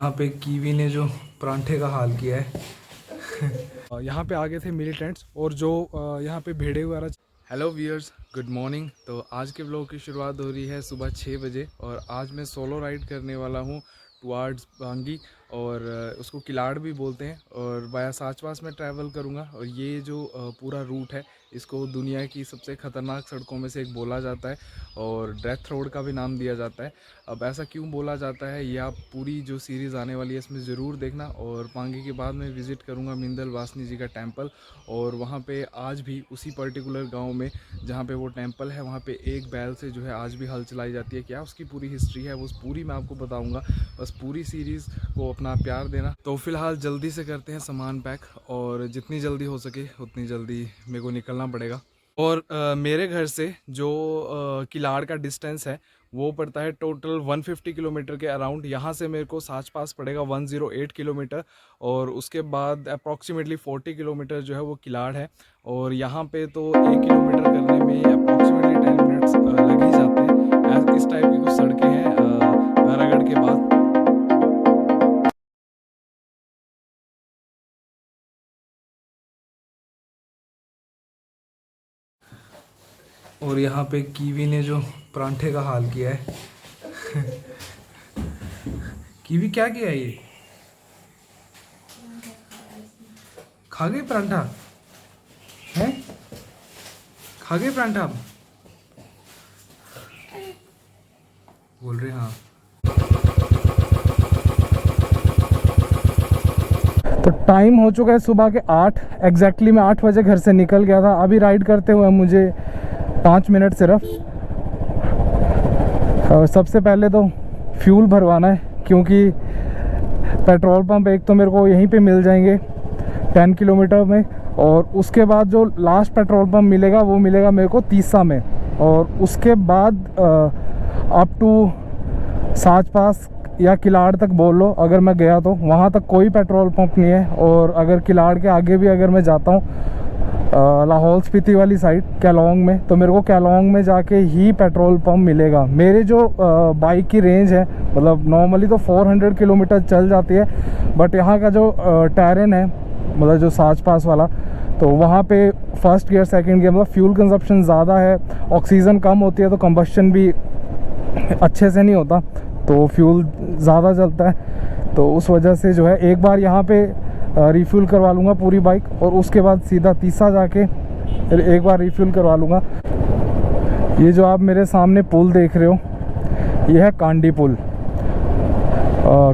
यहाँ पे कीवी ने जो परांठे का हाल किया है। यहाँ पे आगे थे मिलिटेंट्स और जो यहाँ पे भेड़े वगैरह। Hello viewers, good morning. तो आज के ब्लॉग की शुरुआत हो रही है सुबह 6 बजे और आज मैं सोलो राइड करने वाला हूँ टुवार्ड्स बांगी और उसको किलाड़ भी बोलते हैं और वाया साचपास में ट्रैवल करूँगा। और ये जो पूरा रूट है इसको दुनिया की सबसे ख़तरनाक सड़कों में से एक बोला जाता है और डेथ रोड का भी नाम दिया जाता है। अब ऐसा क्यों बोला जाता है ये आप पूरी जो सीरीज़ आने वाली है इसमें ज़रूर देखना। और पांगी के बाद मैं विज़िट करूँगा मिंदल वासनी जी का टेम्पल और वहाँ पे आज भी उसी पर्टिकुलर गांव में जहाँ पे वो टेम्पल है वहाँ पे एक बैल से जो है आज भी हल चलाई जाती है। क्या उसकी पूरी हिस्ट्री है वो पूरी मैं आपको बताऊँगा। बस पूरी सीरीज़ को अपना प्यार देना। तो फ़िलहाल जल्दी से करते हैं सामान पैक और जितनी जल्दी हो सके उतनी जल्दी मेरे को निकलना पड़ेगा। और मेरे घर से जो किलाड़ का डिस्टेंस है वो पड़ता है टोटल 150 किलोमीटर के अराउंड। यहाँ से मेरे को साच पास पड़ेगा 108 किलोमीटर और उसके बाद अप्रॉक्सीमेटली 40 किलोमीटर जो है वो किलाड़ है। और यहाँ पे तो 1 किलोमीटर करने में अप्रॉक्सीमेटली 10 मिनट्स लग ही जाते हैं। इस टाइप की कुछ सड़कें हैं नारागढ़ के बाद। और यहाँ पे कीवी ने जो परांठे का हाल किया है। कीवी क्या किया है ये? खा गए परांठा? हैं? खा गए परांठा? आप बोल रहे हैं हाँ। तो टाइम हो चुका है सुबह के 8 एग्जैक्टली। मैं 8 बजे घर से निकल गया था। अभी राइड करते हुए मुझे 5 मिनट सिर्फ। और सबसे पहले तो फ्यूल भरवाना है क्योंकि पेट्रोल पंप एक तो मेरे को यहीं पे मिल जाएंगे 10 किलोमीटर में और उसके बाद जो लास्ट पेट्रोल पंप मिलेगा वो मिलेगा मेरे को तीसा में। और उसके बाद अप टू साच पास या किलाड़ तक बोल लो अगर मैं गया तो वहाँ तक कोई पेट्रोल पंप नहीं है। और अगर किलाड़ के आगे भी अगर मैं जाता हूँ लाहौल स्पीति वाली साइड कैलोंग में तो मेरे को कैलोंग में जाके ही पेट्रोल पंप मिलेगा। मेरे जो बाइक की रेंज है मतलब नॉर्मली तो 400 किलोमीटर चल जाती है बट यहाँ का जो टेरेन है मतलब जो साच पास वाला तो वहाँ पे फर्स्ट गियर सेकंड गियर मतलब फ्यूल कंजप्शन ज़्यादा है, ऑक्सीजन कम होती है तो कंबस्शन भी अच्छे से नहीं होता तो फ्यूल ज़्यादा जलता है। तो उस वजह से जो है एक बार यहाँ पे रिफ्यूल करवा लूँगा पूरी बाइक और उसके बाद सीधा तीसा जाके एक बार रिफ्यूल करवा लूँगा। ये जो आप मेरे सामने पुल देख रहे हो ये है कांडी पुल।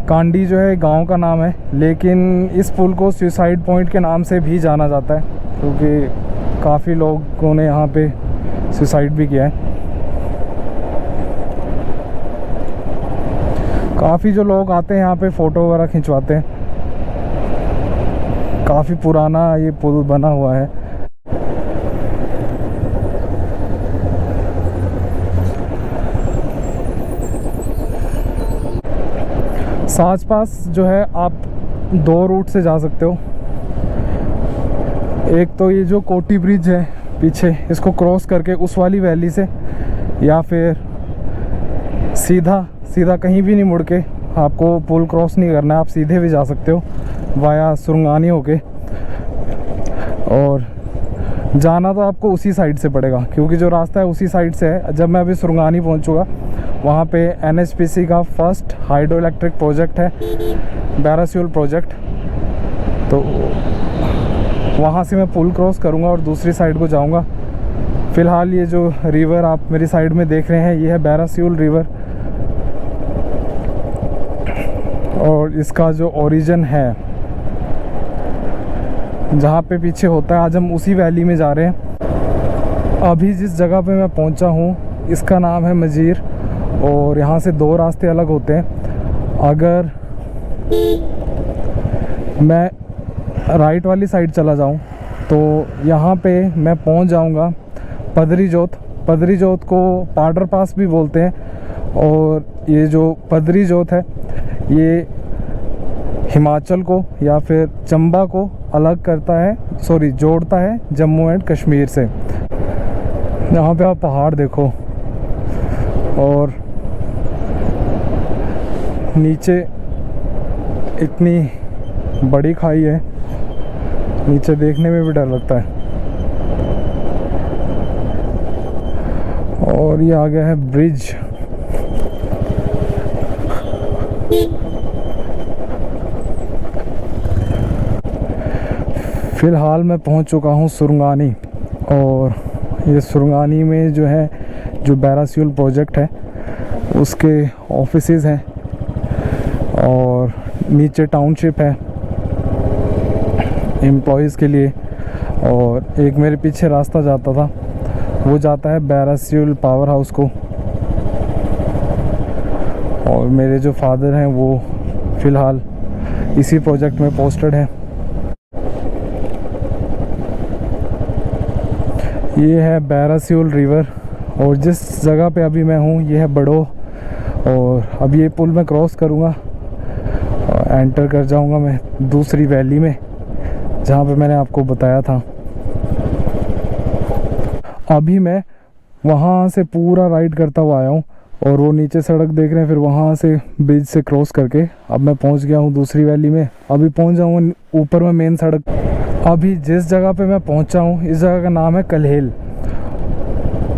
कांडी जो है गांव का नाम है लेकिन इस पुल को सुसाइड पॉइंट के नाम से भी जाना जाता है क्योंकि काफ़ी लोगों ने यहाँ पे सुसाइड भी किया है। काफ़ी जो लोग आते हैं यहाँ पे फ़ोटो वगैरह खिंचवाते हैं। काफ़ी पुराना ये पुल बना हुआ है। साच पास जो है आप 2 रूट से जा सकते हो। एक तो ये जो कोटी ब्रिज है पीछे इसको क्रॉस करके उस वाली वैली से या फिर सीधा कहीं भी नहीं मुड़ के आपको पुल क्रॉस नहीं करना है, आप सीधे भी जा सकते हो वाया सुरंगानी होके। और जाना तो आपको उसी साइड से पड़ेगा क्योंकि जो रास्ता है उसी साइड से है। जब मैं अभी सुरंगानी पहुंचूंगा वहाँ पे NHPC का फर्स्ट हाइड्रो इलेक्ट्रिक प्रोजेक्ट है बैरासियोल प्रोजेक्ट तो वहाँ से मैं पुल क्रॉस करूँगा और दूसरी साइड को जाऊँगा। फ़िलहाल ये जो रिवर आप मेरी साइड में देख रहे हैं ये है बैरासियोल रिवर और इसका जो ओरिजिन है जहाँ पे पीछे होता है आज हम उसी वैली में जा रहे हैं। अभी जिस जगह पे मैं पहुँचा हूँ इसका नाम है मजीर और यहाँ से 2 रास्ते अलग होते हैं। अगर मैं राइट वाली साइड चला जाऊँ तो यहाँ पे मैं पहुँच जाऊँगा पदरी जोत को पाडर पास भी बोलते हैं। और ये जो पदरी जोत है ये हिमाचल को या फिर चंबा को अलग करता है जोड़ता है जम्मू एंड कश्मीर से। यहाँ पे आप पहाड़ देखो और नीचे इतनी बड़ी खाई है, नीचे देखने में भी डर लगता है। और ये आ गया है ब्रिज। फ़िलहाल मैं पहुंच चुका हूं सुरंगानी, और ये सुरंगानी में जो है, जो बैरासियल प्रोजेक्ट है उसके ऑफिसेज हैं, और नीचे टाउनशिप है एम्प्लॉयज़ के लिए। और एक मेरे पीछे रास्ता जाता था, वो जाता है बैरासियल पावर हाउस को। और मेरे जो फादर हैं वो फ़िलहाल इसी प्रोजेक्ट में पोस्टेड हैं। ये है बैरासियल रिवर, और जिस जगह पे अभी मैं हूँ ये है बड़ो। और अब ये पुल मैं क्रॉस करूँगा और एंटर कर जाऊँगा मैं दूसरी वैली में, जहाँ पे मैंने आपको बताया था। अभी मैं वहाँ से पूरा राइड करता हुआ आया हूँ, और वो नीचे सड़क देख रहे हैं, फिर वहाँ से ब्रिज से क्रॉस करके अब मैं पहुँच गया हूँ दूसरी वैली में। अभी पहुँच जाऊँगा ऊपर में मेन सड़क। अभी जिस जगह पे मैं पहुँचा हूँ, इस जगह का नाम है कल्हेल,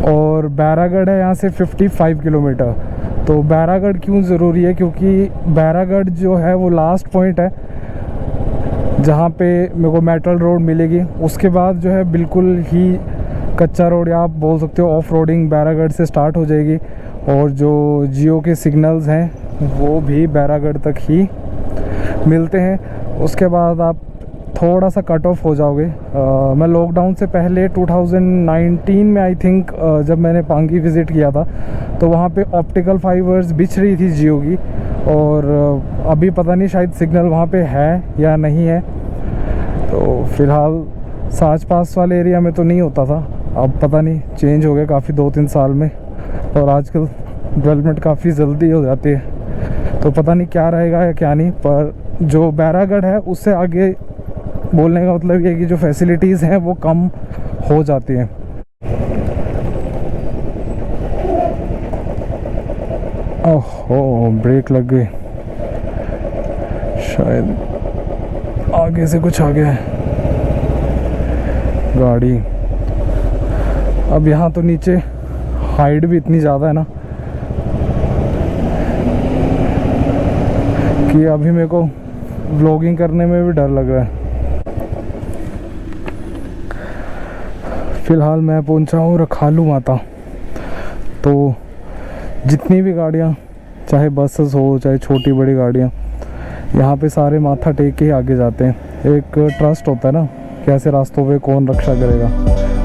और बैरागढ़ है यहाँ से 55 किलोमीटर। तो बैरागढ़ क्यों ज़रूरी है, क्योंकि बैरागढ़ जो है वो लास्ट पॉइंट है जहाँ पे मेरे को मेटल रोड मिलेगी। उसके बाद जो है बिल्कुल ही कच्चा रोड, या आप बोल सकते हो ऑफ रोडिंग, बैरागढ़ से स्टार्ट हो जाएगी। और जो जियो के सिग्नल्स हैं वो भी बैरागढ़ तक ही मिलते हैं। उसके बाद आप थोड़ा सा कट ऑफ हो जाओगे। मैं लॉकडाउन से पहले 2019 में आई थिंक, जब मैंने पांगी विज़िट किया था, तो वहाँ पे ऑप्टिकल फाइबर्स बिछ रही थी जियो की। और अभी पता नहीं शायद सिग्नल वहाँ पे है या नहीं है। तो फ़िलहाल साच पास वाले एरिया में तो नहीं होता था, अब पता नहीं चेंज हो गया काफ़ी 2-3 साल में। और आजकल डेवलपमेंट काफ़ी जल्दी हो जाती है, तो पता नहीं क्या रहेगा या क्या नहीं। पर जो बैरागढ़ है उससे आगे बोलने का मतलब ये है कि जो फैसिलिटीज़ हैं वो कम हो जाती हैं। ओहो, ब्रेक लग गई, शायद आगे से कुछ आ गया है गाड़ी। अब यहाँ तो नीचे हाइट भी इतनी ज़्यादा है ना कि अभी मेरे को व्लॉगिंग करने में भी डर लग रहा है। फ़िलहाल मैं पहुंचा हूँ रखालू माता। तो जितनी भी गाड़ियाँ, चाहे बसेस हो चाहे छोटी बड़ी गाड़ियाँ, यहाँ पे सारे माथा टेक के ही आगे जाते हैं। एक ट्रस्ट होता है ना कि ऐसे रास्तों पे कौन रक्षा करेगा,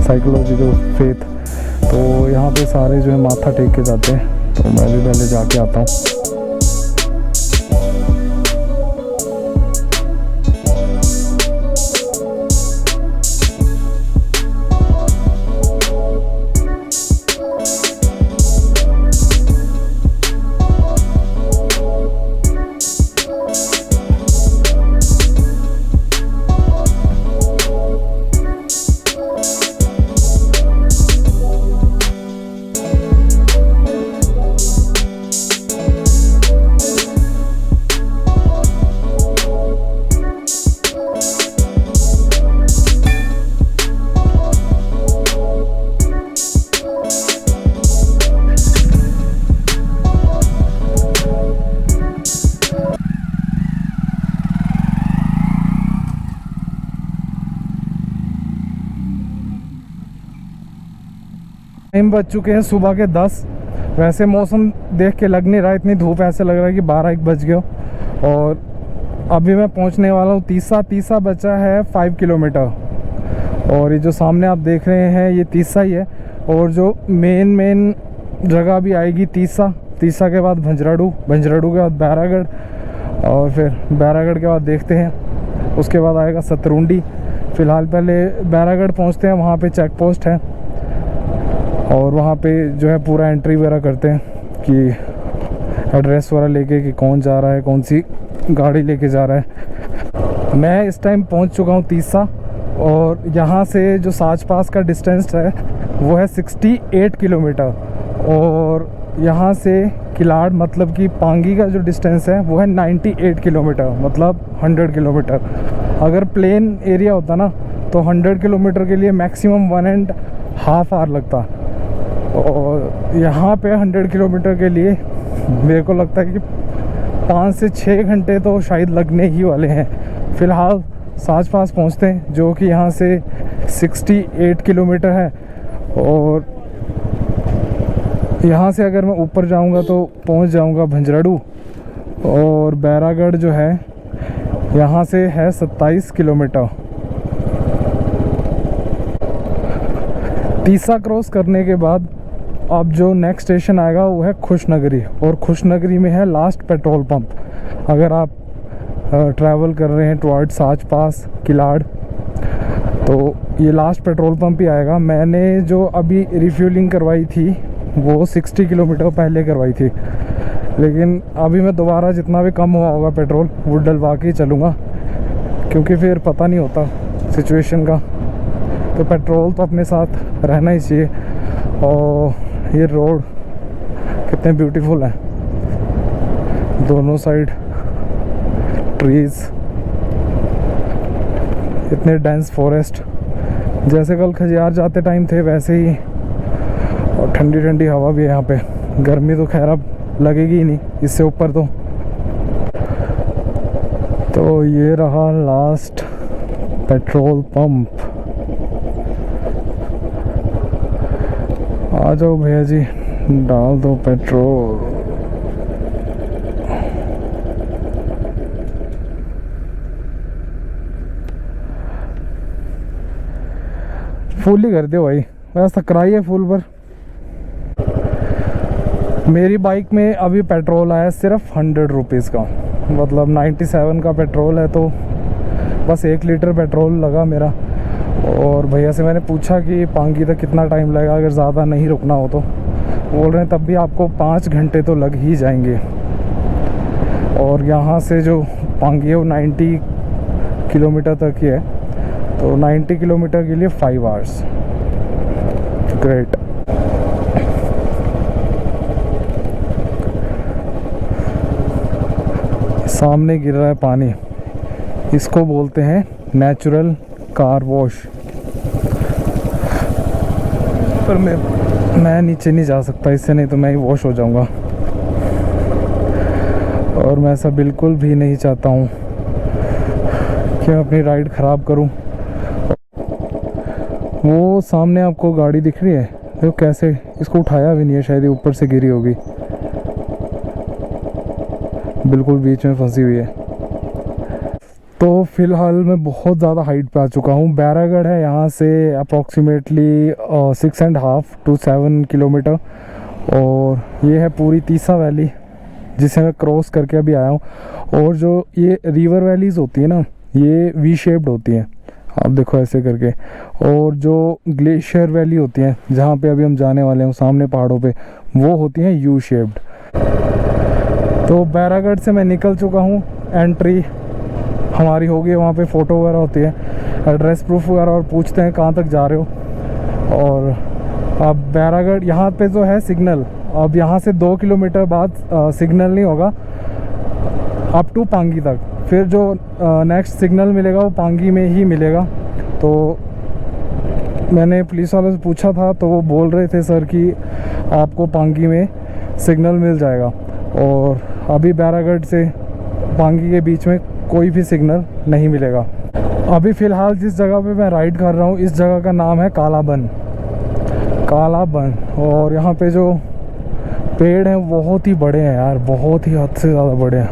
साइकोलॉजिकल फेथ। तो यहाँ पे सारे जो है माथा टेक के जाते हैं, तो मैं भी पहले जाके आता हूँ। टाइम बज चुके हैं सुबह के 10। वैसे मौसम देख के लग नहीं रहा, इतनी धूप ऐसे लग रहा है कि 12-1 बज गए। और अभी मैं पहुंचने वाला हूं तीसा बचा है 5 किलोमीटर। और ये जो सामने आप देख रहे हैं ये तीसा ही है। और जो मेन जगह भी आएगी तीसा के बाद भंजराडू के बाद बैरागढ़, और फिर बैरागढ़ के बाद देखते हैं उसके बाद आएगा सतरुंडी। फ़िलहाल पहले बैरागढ़ पहुंचते हैं, वहाँ पे चेक पोस्ट है और वहाँ पे जो है पूरा एंट्री वगैरह करते हैं कि एड्रेस वगैरह लेके कि कौन जा रहा है, कौन सी गाड़ी लेके जा रहा है। मैं इस टाइम पहुँच चुका हूँ तीसा, और यहाँ से जो साच पास का डिस्टेंस है वो है 68 किलोमीटर। और यहाँ से किलाड़ मतलब कि पांगी का जो डिस्टेंस है वो है 98 किलोमीटर, मतलब 100 किलोमीटर। अगर प्लेन एरिया होता ना तो 100 किलोमीटर के लिए मैक्सिमम 1.5 आवर लगता, और यहाँ पे 100 किलोमीटर के लिए मेरे को लगता है कि 5 से 6 घंटे तो शायद लगने ही वाले हैं। फ़िलहाल साच पास पहुँचते हैं, जो कि यहाँ से 68 किलोमीटर है, और यहाँ से अगर मैं ऊपर जाऊँगा तो पहुँच जाऊँगा भंजराड़ू, और बैरागढ़ जो है यहाँ से है 27 किलोमीटर। तीसा क्रॉस करने के बाद अब जो नेक्स्ट स्टेशन आएगा वो है खुशनगरी, और खुशनगरी में है लास्ट पेट्रोल पंप। अगर आप ट्रैवल कर रहे हैं टुवर्ड साच पास किलाड़ तो ये लास्ट पेट्रोल पंप ही आएगा। मैंने जो अभी रिफ्यूलिंग करवाई थी वो 60 किलोमीटर पहले करवाई थी, लेकिन अभी मैं दोबारा जितना भी कम हुआ होगा पेट्रोल वो डलवा के ही चलूँगा, क्योंकि फिर पता नहीं होता सिचुएशन का, तो पेट्रोल तो अपने साथ रहना ही चाहिए। और ये रोड कितने ब्यूटीफुल है, दोनों साइड ट्रीज़, इतने डेंस फॉरेस्ट, जैसे कल खजियार जाते टाइम थे वैसे ही, और ठंडी ठंडी हवा भी है यहाँ पे। गर्मी तो खैर अब लगेगी ही नहीं इससे ऊपर तो ये रहा लास्ट पेट्रोल पंप। आ जाओ भैया जी, डाल दो पेट्रोल। फुल ही कर दो भाई, वैसा कराइए फुल पर। मेरी बाइक में अभी पेट्रोल आया सिर्फ 100 रुपीज़ का, मतलब 97 का पेट्रोल है, तो बस 1 लीटर पेट्रोल लगा मेरा। और भैया से मैंने पूछा कि पांगी तक कितना टाइम लगेगा अगर ज़्यादा नहीं रुकना हो तो। बोल रहे हैं तब भी आपको 5 घंटे तो लग ही जाएंगे, और यहाँ से जो पांगी है वो 90 किलोमीटर तक ही है, तो 90 किलोमीटर के लिए 5 आवर्स। ग्रेट। सामने गिर रहा है पानी, इसको बोलते हैं नेचुरल कार वॉश। पर मैं नीचे नहीं जा सकता इससे, नहीं तो मैं ही वॉश हो जाऊंगा, और मैं ऐसा बिल्कुल भी नहीं चाहता हूँ कि मैं अपनी राइड ख़राब करूँ। वो सामने आपको गाड़ी दिख रही है, देखो कैसे, इसको उठाया भी नहीं है, शायद ऊपर से गिरी होगी, बिल्कुल बीच में फंसी हुई है। तो फ़िलहाल मैं बहुत ज़्यादा हाइट पे आ चुका हूँ। बैरागढ़ है यहाँ से अप्रॉक्सीमेटली 6.5 to 7 किलोमीटर, और ये है पूरी तीसा वैली जिसे मैं क्रॉस करके अभी आया हूँ। और जो ये रिवर वैलीज़ होती है ना, ये वी शेप्ड होती हैं, आप देखो ऐसे करके। और जो ग्लेशियर वैली होती हैं जहाँ पे अभी हम जाने वाले हैं सामने पहाड़ों पे, वो होती हैं यू शेप्ड। तो बैरागढ़ से मैं निकल चुका हूँ, एंट्री हमारी हो गई है, वहाँ पे फ़ोटो वगैरह होती है, एड्रेस प्रूफ वगैरह, और पूछते हैं कहाँ तक जा रहे हो। और अब बैरागढ़ यहाँ पे जो है सिग्नल, अब यहाँ से 2 किलोमीटर बाद सिग्नल नहीं होगा अप टू पांगी तक, फिर जो नेक्स्ट सिग्नल मिलेगा वो पांगी में ही मिलेगा। तो मैंने पुलिस वालों से पूछा था तो वो बोल रहे थे सर कि आपको पांगी में सिग्नल मिल जाएगा, और अभी बैरागढ़ से पांगी के बीच में कोई भी सिग्नल नहीं मिलेगा। अभी फ़िलहाल जिस जगह पे मैं राइड कर रहा हूँ इस जगह का नाम है कालाबन। और यहाँ पे जो पेड़ हैं बहुत ही बड़े हैं यार, बहुत ही हद से ज़्यादा बड़े हैं।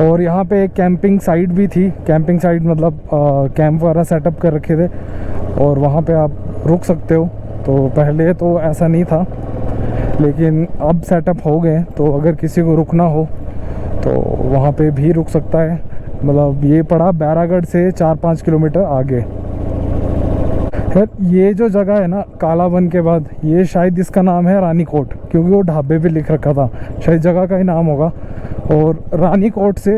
और यहाँ पे एक कैंपिंग साइट भी थी, कैंपिंग साइट मतलब कैंप वगैरह सेटअप कर रखे थे, और वहाँ पे आप रुक सकते हो। तो पहले तो ऐसा नहीं था, लेकिन अब सेटअप हो गए, तो अगर किसी को रुकना हो तो वहाँ पे भी रुक सकता है। मतलब ये पड़ा बैरागढ़ से 4-5 किलोमीटर आगे। खैर ये जो जगह है ना कालाबन के बाद, ये शायद इसका नाम है रानीकोट, क्योंकि वो ढाबे पे लिख रखा था, शायद जगह का ही नाम होगा। और रानीकोट से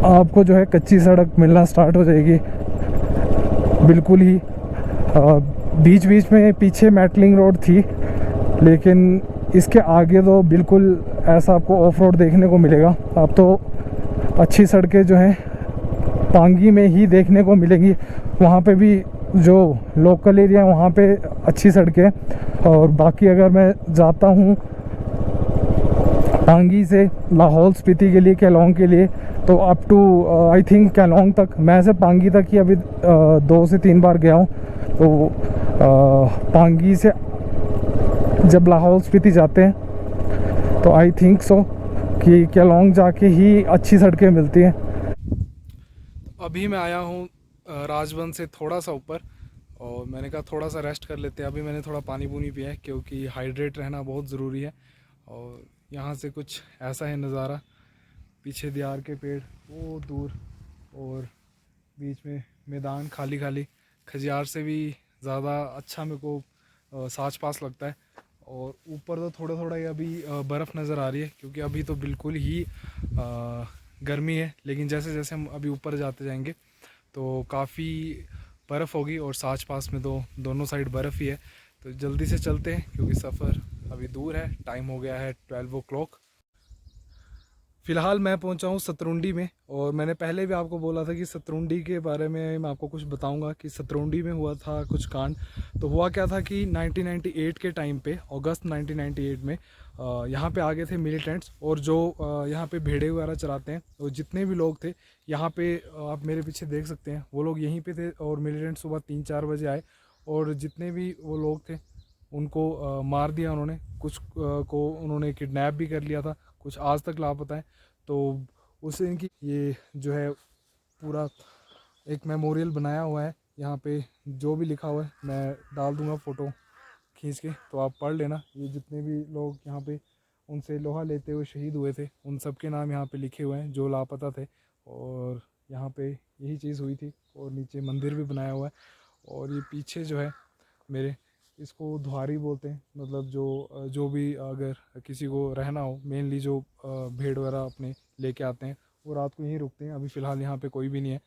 आपको जो है कच्ची सड़क मिलना स्टार्ट हो जाएगी बिल्कुल ही। बीच बीच में पीछे मेटलिंग रोड थी, लेकिन इसके आगे तो बिल्कुल ऐसा आपको ऑफ रोड देखने को मिलेगा। अब तो अच्छी सड़कें जो हैं पांगी में ही देखने को मिलेंगी। वहाँ पे भी जो लोकल एरिया है वहाँ पे अच्छी सड़कें हैं। और बाकी अगर मैं जाता हूँ पांगी से लाहौल स्पीति के लिए, केलोंग के लिए, तो up to I think Keylong तक, मैं से पांगी तक ही अभी 2 से 3 बार गया हूँ। तो पांगी से जब लाहौल स्पीति जाते हैं तो आई थिंक सो कि केलोंग जाके ही अच्छी सड़कें मिलती हैं। अभी मैं आया हूँ राजबंद से थोड़ा सा ऊपर, और मैंने कहा थोड़ा सा रेस्ट कर लेते हैं। अभी मैंने थोड़ा पानी पूनी पिया है क्योंकि हाइड्रेट रहना बहुत ज़रूरी है। और यहाँ से कुछ ऐसा है नज़ारा, पीछे दियार के पेड़ वो दूर, और बीच में मैदान खाली खाली। खजियार से भी ज़्यादा अच्छा मेरे को साच पास लगता है। और ऊपर तो थोड़ा थोड़ा ही अभी बर्फ़ नज़र आ रही है क्योंकि अभी तो बिल्कुल ही गर्मी है। लेकिन जैसे जैसे हम अभी ऊपर जाते जाएंगे तो काफ़ी बर्फ़ होगी, और साच पास में तो दोनों साइड बर्फ़ ही है। तो जल्दी से चलते हैं क्योंकि सफ़र अभी दूर है। टाइम हो गया है 12 o'clock। फ़िलहाल मैं पहुंचा हूं सतरुंडी में, और मैंने पहले भी आपको बोला था कि सतरुंडी के बारे में मैं आपको कुछ बताऊंगा कि सतरुंडी में हुआ था कुछ कांड। तो हुआ क्या था कि 1998 के टाइम पे, अगस्त 1998 में यहाँ पे आ गए थे मिलिटेंट्स, और जो यहाँ पे भेड़े वगैरह चराते हैं, और जितने भी लोग थे यहाँ पे, आप मेरे पीछे देख सकते हैं, वो लोग यहीं पे थे। और मिलिटेंट सुबह 3-4 बजे आए, और जितने भी वो लोग थे उनको मार दिया उन्होंने। कुछ को उन्होंने किडनैप भी कर लिया था, कुछ आज तक लापता है। तो उससे इनकी ये जो है पूरा एक मेमोरियल बनाया हुआ है। यहाँ पे जो भी लिखा हुआ है मैं डाल दूँगा फ़ोटो खींच के, तो आप पढ़ लेना। ये जितने भी लोग यहाँ पे उनसे लोहा लेते हुए शहीद हुए थे, उन सब के नाम यहाँ पे लिखे हुए हैं जो लापता थे। और यहाँ पे यही चीज़ हुई थी, और नीचे मंदिर भी बनाया हुआ है। और ये पीछे जो है मेरे, इसको धुआरी बोलते हैं। मतलब जो भी अगर किसी को रहना हो, मेनली जो भेड़ वगैरह अपने लेके आते हैं वो रात को यहीं रुकते हैं। अभी फ़िलहाल यहाँ पे कोई भी नहीं है,